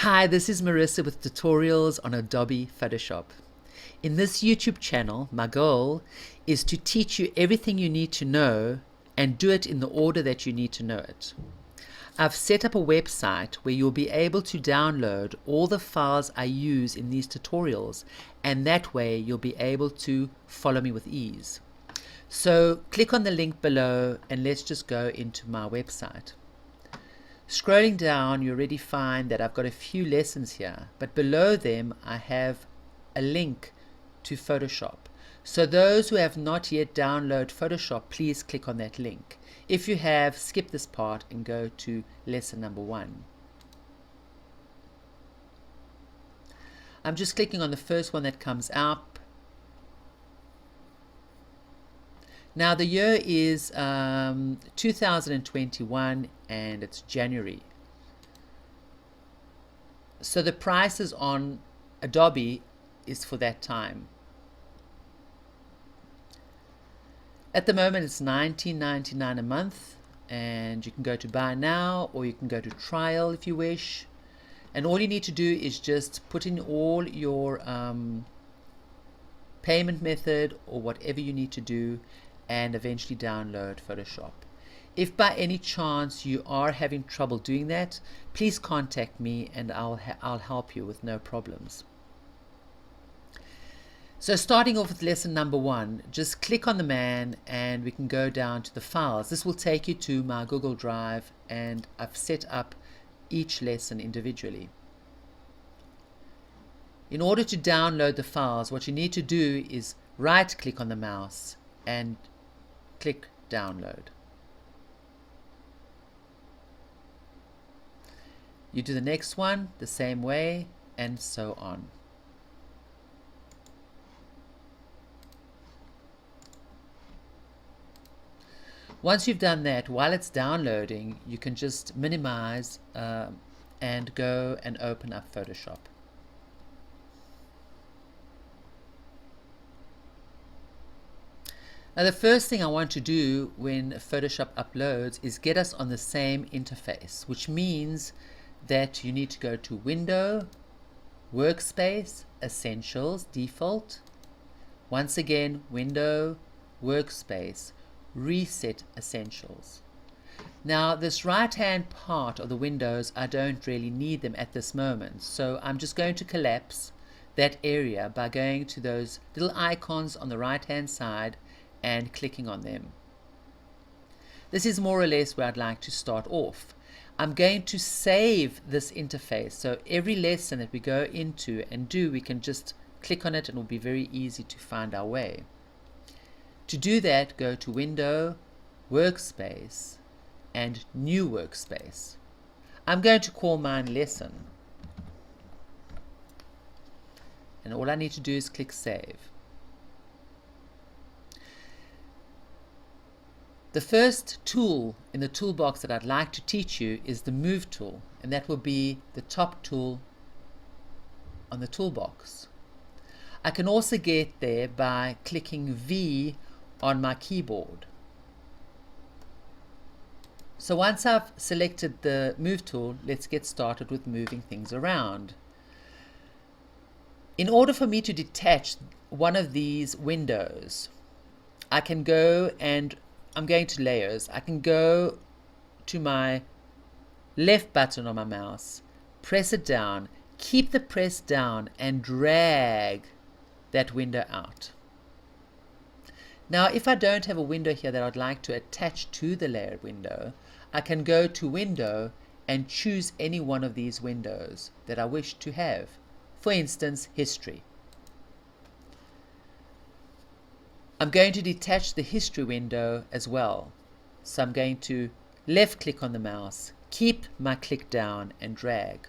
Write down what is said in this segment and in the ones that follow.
Hi, this is Marissa with tutorials on Adobe Photoshop. In this YouTube channel, my goal is to teach you everything you need to know and do it in the order that you need to know it. I've set up a website where you'll be able to download all the files I use in these tutorials, and that way you'll be able to follow me with ease. So click on the link below and let's just go into my website. Scrolling down, you already find that I've got a few lessons here, but below them I have a link to Photoshop. So those who have not yet downloaded Photoshop, please click on that link. If you have, skip this part and go to lesson number 1. I'm just clicking on the first one that comes up. Now the year is 2021 and it's January. So the prices on Adobe is for that time. At the moment it's $19.99 a month, and you can go to buy now or you can go to trial if you wish. And all you need to do is just put in all your payment method or whatever you need to do, and eventually download Photoshop. If by any chance you are having trouble doing that, please contact me and I'll help you with no problems. So starting off with lesson number 1, just click on the man and we can go down to the files. This will take you to my Google Drive, and I've set up each lesson individually. In order to download the files, what you need to do is right click on the mouse and click download. You do the next one the same way, and so on. Once you've done that, while it's downloading, you can just minimize and go and open up Photoshop. Now the first thing I want to do when Photoshop uploads is get us on the same interface, which means that you need to go to Window, Workspace, Essentials, Default. Once again, Window, Workspace, Reset Essentials. Now this right hand part of the windows, I don't really need them at this moment, so I'm just going to collapse that area by going to those little icons on the right hand side and clicking on them. This is more or less where I'd like to start off. I'm going to save this interface, so every lesson that we go into and do, we can just click on it and it will be very easy to find our way. To do that, go to Window, Workspace, and New Workspace. I'm going to call mine Lesson. And all I need to do is click Save. The first tool in the toolbox that I'd like to teach you is the Move tool, and that will be the top tool on the toolbox. I can also get there by clicking V on my keyboard. So once I've selected the Move tool, let's get started with moving things around. In order for me to detach one of these windows, I can go and I'm going to Layers. I can go to my left button on my mouse, press it down, keep the press down and drag that window out. Now if I don't have a window here that I'd like to attach to the layer window, I can go to Window and choose any one of these windows that I wish to have. For instance, History. I'm going to detach the History window as well. So I'm going to left click on the mouse, keep my click down and drag.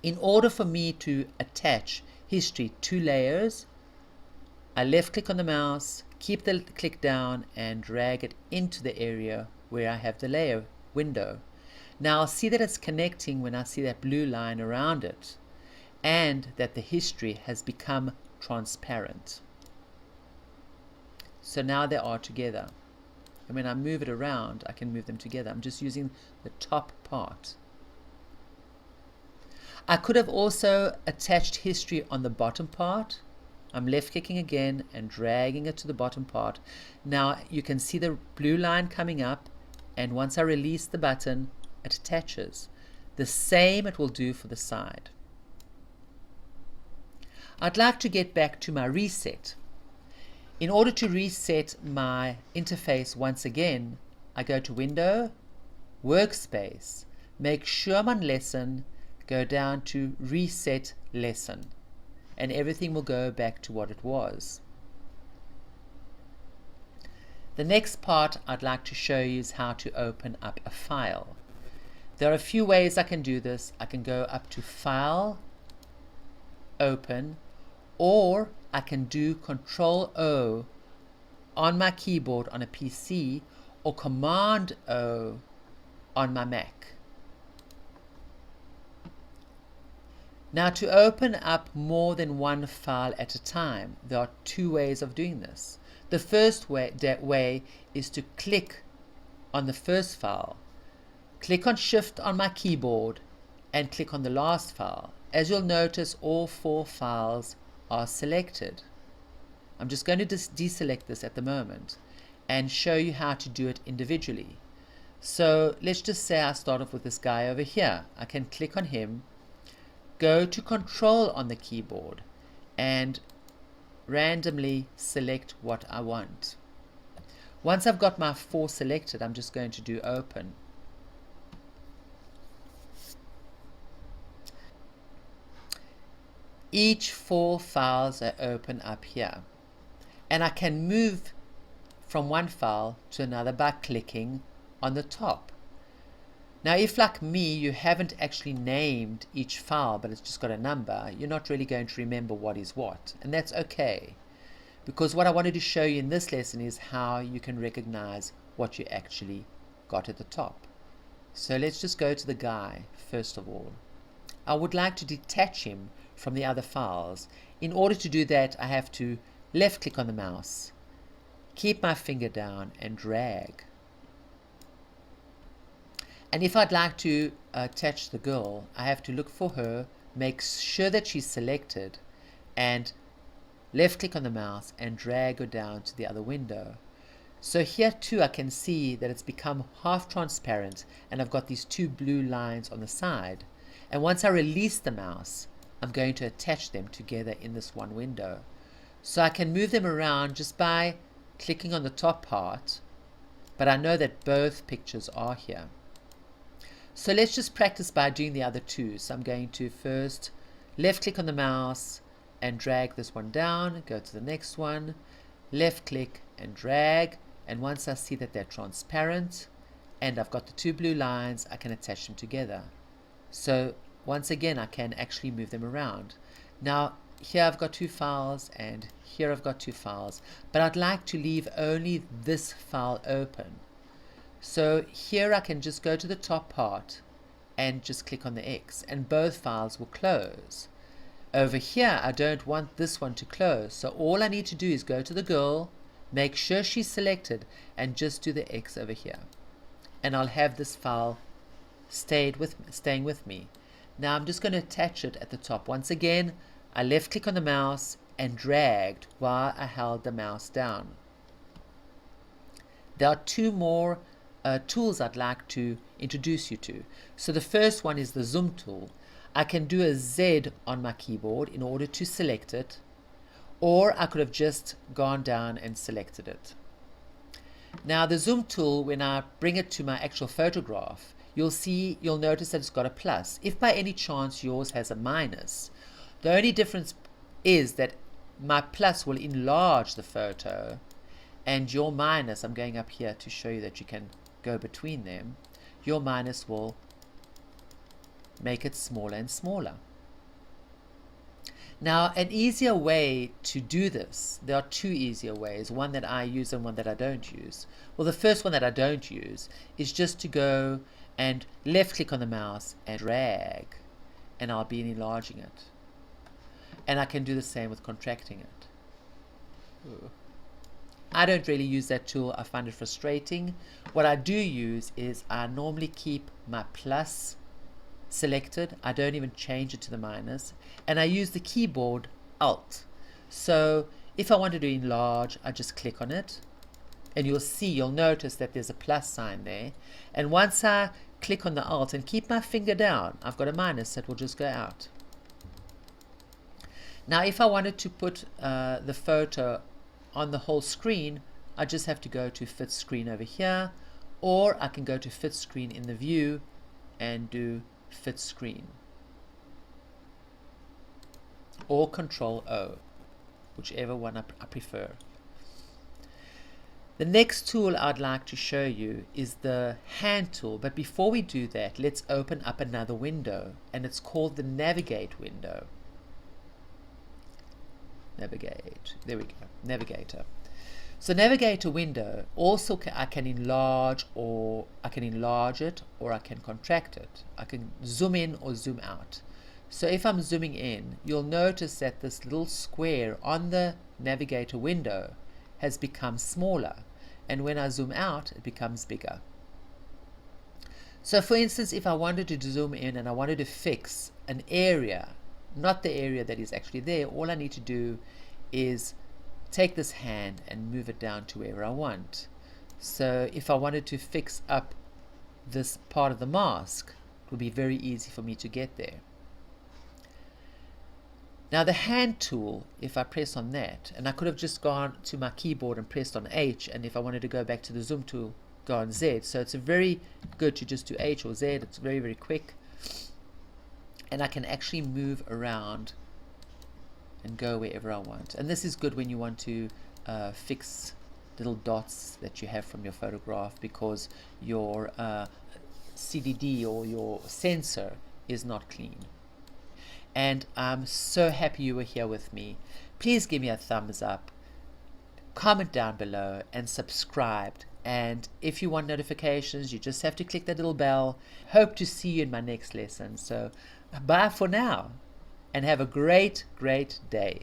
In order for me to attach History to Layers, I left click on the mouse, keep the click down and drag it into the area where I have the layer window. Now I'll see that it's connecting when I see that blue line around it, and that the history has become transparent. So now they are together. And when I move it around, I can move them together. I'm just using the top part. I could have also attached history on the bottom part. I'm left clicking again and dragging it to the bottom part. Now you can see the blue line coming up, and once I release the button, it attaches. The same it will do for the side. I'd like to get back to my reset. In order to reset my interface once again, I go to Window, Workspace, make sure I'm on Lesson, go down to Reset Lesson, and everything will go back to what it was. The next part I'd like to show you is how to open up a file. There are a few ways I can do this. I can go up to File, Open, or I can do Control-O on my keyboard on a PC or Command-O on my Mac. Now, to open up more than one file at a time, there are two ways of doing this. The first way is to click on the first file, click on Shift on my keyboard, and click on the last file. As you'll notice, all 4 files are selected. I'm just going to deselect this at the moment and show you how to do it individually. So let's just say I start off with this guy over here. I can click on him, go to Control on the keyboard, and randomly select what I want. Once I've got my 4 selected, I'm just going to do Open. Each 4 files are open up here, and I can move from one file to another by clicking on the top. Now, if like me you haven't actually named each file but it's just got a number, you're not really going to remember what is what, and that's okay, because what I wanted to show you in this lesson is how you can recognize what you actually got at the top. So let's just go to the guy first of all. I would like to detach him from the other files. In order to do that, I have to left click on the mouse, keep my finger down and drag. And if I'd like to attach the girl, I have to look for her, make sure that she's selected, and left click on the mouse and drag her down to the other window. So here too I can see that it's become half transparent and I've got these 2 blue lines on the side. And once I release the mouse, I'm going to attach them together in this one window. So I can move them around just by clicking on the top part, but I know that both pictures are here. So let's just practice by doing the other 2. So I'm going to first left click on the mouse and drag this one down, go to the next one, left click and drag, and once I see that they're transparent and I've got the 2 blue lines, I can attach them together. So once again I can actually move them around. Now here I've got 2 files and here I've got 2 files, but I'd like to leave only this file open. So here I can just go to the top part and just click on the X and both files will close. Over here I don't want this one to close, so all I need to do is go to the girl, make sure she's selected, and just do the X over here. And I'll have this file staying with me. Now I'm just going to attach it at the top. Once again, I left click on the mouse and dragged while I held the mouse down. There are 2 more tools I'd like to introduce you to. So the first one is the zoom tool. I can do a Z on my keyboard in order to select it, or I could have just gone down and selected it. Now the zoom tool, when I bring it to my actual photograph, you'll notice that it's got a plus. If by any chance yours has a minus, the only difference is that my plus will enlarge the photo and your minus, I'm going up here to show you that you can go between them, your minus will make it smaller and smaller. Now an easier way to do this, there are 2 easier ways, one that I use and one that I don't use. Well, the first one that I don't use is just to go and left click on the mouse and drag, and I'll be enlarging it. And I can do the same with contracting it. Ooh. I don't really use that tool. I find it frustrating. What I do use is I normally keep my plus selected. I don't even change it to the minus. And I use the keyboard Alt. So if I wanted to enlarge, I just click on it. And you'll notice that there's a plus sign there. And once I click on the Alt and keep my finger down, I've got a minus that will just go out. Now if I wanted to put the photo on the whole screen, I just have to go to fit screen over here, or I can go to fit screen in the view and do fit screen, or Control O, whichever one I prefer. The next tool I'd like to show you is the hand tool, but before we do that, let's open up another window, and it's called the Navigate window. Navigate, there we go, Navigator. So Navigator window, also I can enlarge it, or I can contract it. I can zoom in or zoom out. So if I'm zooming in, you'll notice that this little square on the Navigator window has become smaller, and when I zoom out, it becomes bigger. So for instance, if I wanted to zoom in and I wanted to fix an area, not the area that is actually there, all I need to do is take this hand and move it down to wherever I want. So if I wanted to fix up this part of the mask, it would be very easy for me to get there. Now the hand tool, if I press on that, and I could have just gone to my keyboard and pressed on H, and if I wanted to go back to the zoom tool, go on Z. So it's very good to just do H or Z. It's very, very quick. And I can actually move around and go wherever I want. And this is good when you want to fix little dots that you have from your photograph, because your CDD or your sensor is not clean. And I'm so happy you were here with me. Please give me a thumbs up, comment down below, and subscribe. And if you want notifications, you just have to click that little bell. Hope to see you in my next lesson. So bye for now, and have a great, great day.